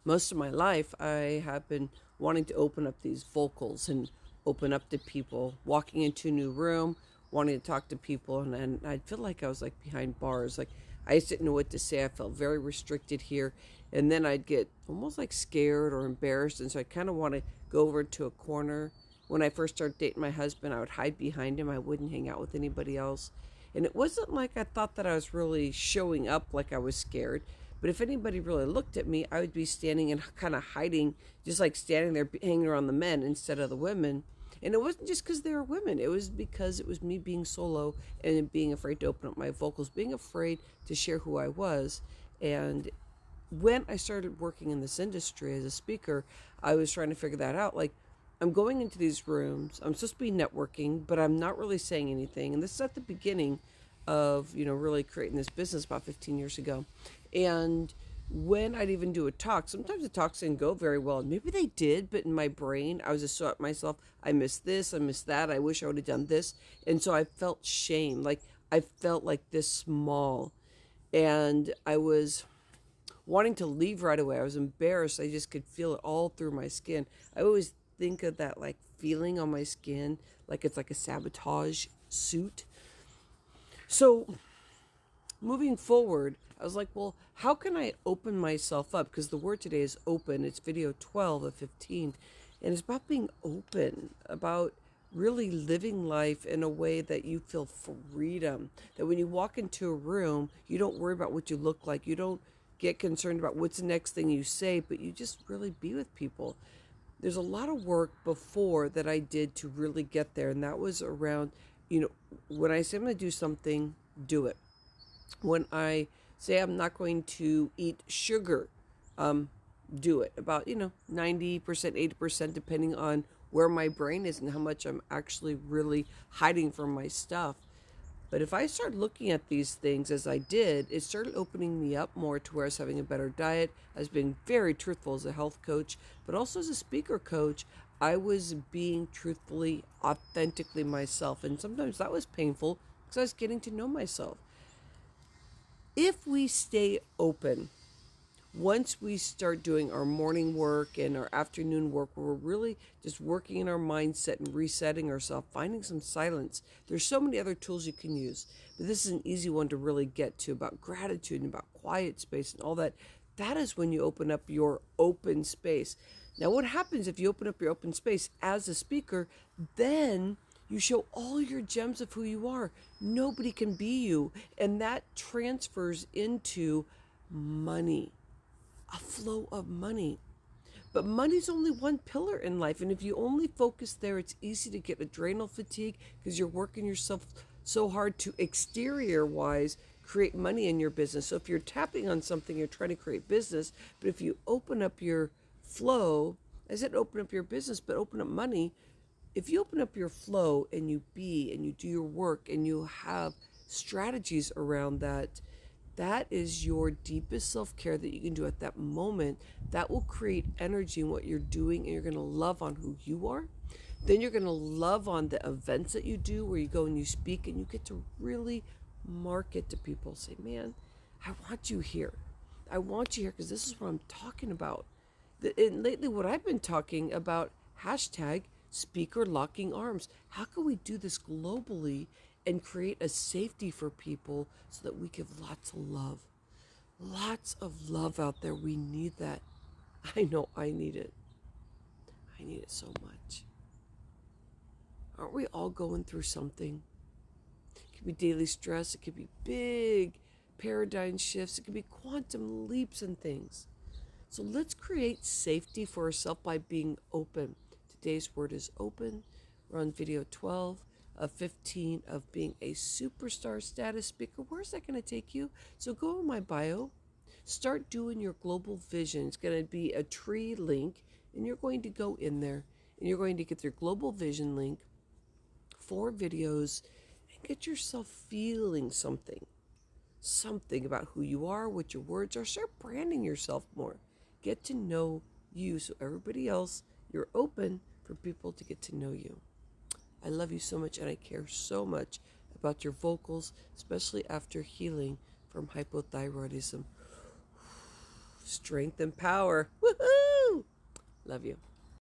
most of my life, I have been wanting to open up these vocals and open up to people, walking into a new room, wanting to talk to people. And I feel like I was like behind bars. Like I just didn't know what to say. I felt very restricted here. And then I'd get almost like scared or embarrassed. And so I kind of want to go over to a corner. When I first started dating my husband, I would hide behind him. I wouldn't hang out with anybody else. And it wasn't like I thought that I was really showing up like I was scared. But if anybody really looked at me, I would be standing and kind of hiding, just like standing there hanging around the men instead of the women. And it wasn't just because they were women. It was because it was me being solo and being afraid to open up my vocals, being afraid to share who I was. And when I started working in this industry as a speaker, I was trying to figure that out. Like, I'm going into these rooms, I'm supposed to be networking, but I'm not really saying anything. And this is at the beginning of, really creating this business about 15 years ago. And when I'd even do a talk, sometimes the talks didn't go very well. Maybe they did, but in my brain, I was just so at myself, I missed this, I missed that, I wish I would have done this. And so I felt shame. Like, I felt like this small. And I was wanting to leave right away. I was embarrassed. I just could feel it all through my skin. I always think of that like feeling on my skin, like it's like a sabotage suit. So moving forward, I was like, well, how can I open myself up? Because the word today is open. It's video 12 of 15. And it's about being open, about really living life in a way that you feel freedom. That when you walk into a room, you don't worry about what you look like. You don't get concerned about what's the next thing you say, but you just really be with people. There's a lot of work before that I did to really get there. And that was around, when I say I'm going to do something, do it. When I say I'm not going to eat sugar, do it. About, 90%, 80%, depending on where my brain is and how much I'm actually really hiding from my stuff. But if I start looking at these things as I did, it started opening me up more to where I was having a better diet. I was being very truthful as a health coach, but also as a speaker coach. I was being truthfully, authentically myself. And sometimes that was painful because I was getting to know myself. If we stay open, once we start doing our morning work and our afternoon work, where we're really just working in our mindset and resetting ourselves, finding some silence. There's so many other tools you can use, but this is an easy one to really get to, about gratitude and about quiet space and all that. That is when you open up your open space. Now, what happens if you open up your open space as a speaker? Then you show all your gems of who you are. Nobody can be you. And that transfers into money, a flow of money. But money's only one pillar in life. And if you only focus there, it's easy to get adrenal fatigue because you're working yourself so hard to exterior wise create money in your business. So if you're tapping on something, you're trying to create business. But if you open up your flow, I said open up your business, but open up money. If you open up your flow and you be and you do your work and you have strategies around that, that is your deepest self-care that you can do at that moment. That will create energy in what you're doing, and you're going to love on who you are. Then you're going to love on the events that you do where you go and you speak and you get to really market to people. Say, man, I want you here. I want you here because this is what I'm talking about. And lately what I've been talking about, hashtag speaker locking arms. How can we do this globally and create a safety for people so that we give lots of love? Lots of love out there. We need that. I know I need it. I need it so much. Aren't we all going through something? It could be daily stress. It could be big paradigm shifts. It could be quantum leaps and things. So let's create safety for ourselves by being open. Today's word is open. We're on video 12 of 15 of being a superstar status speaker. Where's that going to take you? So go in my bio. Start doing your global vision. It's going to be a tree link, and you're going to go in there, and you're going to get your global vision link, 4 videos, and get yourself feeling something about who you are, what your words are. Start branding yourself more. Get to know you so everybody else, you're open for people to get to know you. I love you so much, and I care so much about your vocals, especially after healing from hypothyroidism. strength and power. Woohoo! Love you.